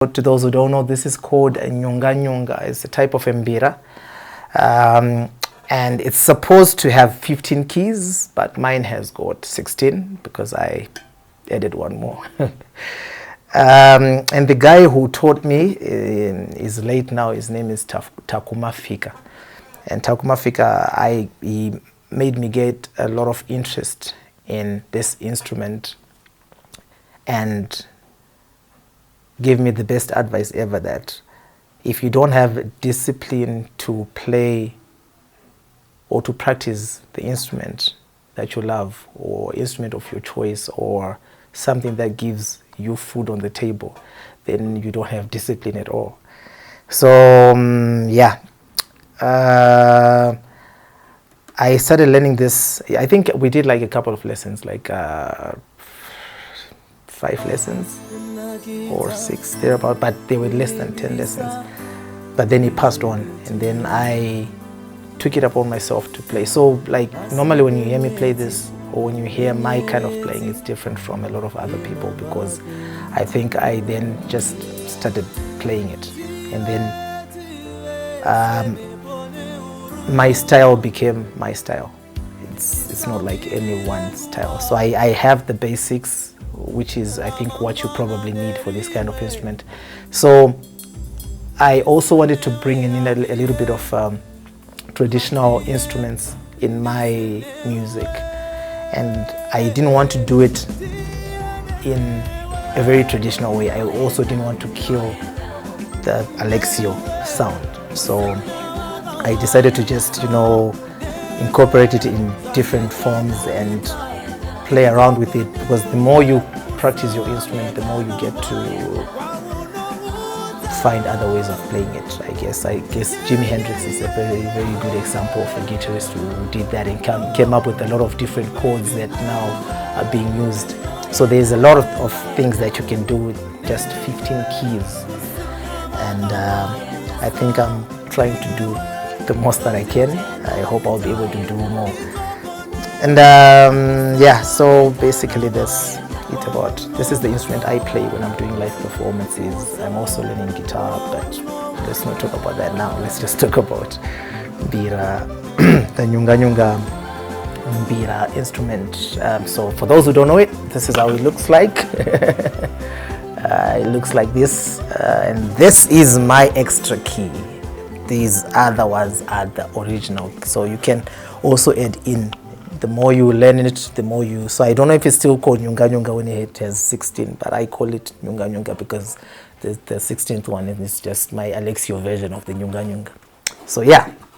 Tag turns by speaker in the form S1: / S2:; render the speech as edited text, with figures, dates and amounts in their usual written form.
S1: To those who don't know, this is called a Nyunga. It's a type of Mbira. And it's supposed to have 15 keys, but mine has got 16 because I added one more. And the guy who taught me is late now. His name is Takuma Fika. And Takuma Fika, he made me get a lot of interest in this instrument and gave me the best advice ever, that if you don't have discipline to play or to practice the instrument that you love, or instrument of your choice, or something that gives you food on the table, then you don't have discipline at all. So I started learning this. I think we did like a couple of lessons, like 5 lessons or 6 thereabout, but they were less than 10 lessons. But then he passed on, and then I took it upon myself to play. So like normally when you hear me play this, or when you hear my kind of playing, it's different from a lot of other people, because I think I then just started playing it, and then my style became my style. It's not like any one style. So I have the basics, which is I think what you probably need for this kind of instrument. So I also wanted to bring in a little bit of traditional instruments in my music, and I didn't want to do it in a very traditional way. I also didn't want to kill the Alexio sound. So I decided to just, incorporate it in different forms and play around with it, because the more you practice your instrument, the more you get to find other ways of playing it. I guess Jimi Hendrix is a very, very good example of a guitarist who did that and came up with a lot of different chords that now are being used. So there's a lot of things that you can do with just 15 keys. And I think I'm trying to do the most that I can. I hope I'll be able to do more. And so basically that's it about. This is the instrument I play when I'm doing live performances. I'm also learning guitar, but let's not talk about that now. Let's just talk about Mbira, the Nyunga Mbira instrument. So for those who don't know it, this is how it looks like. It looks like this, and this is my extra key. These other ones are the original. So you can also add in. The more you learn it, the more you... So I don't know if it's still called Nyunga when it has 16, but I call it Nyunga because the 16th one is just my Alexio version of the Nyunga. So yeah.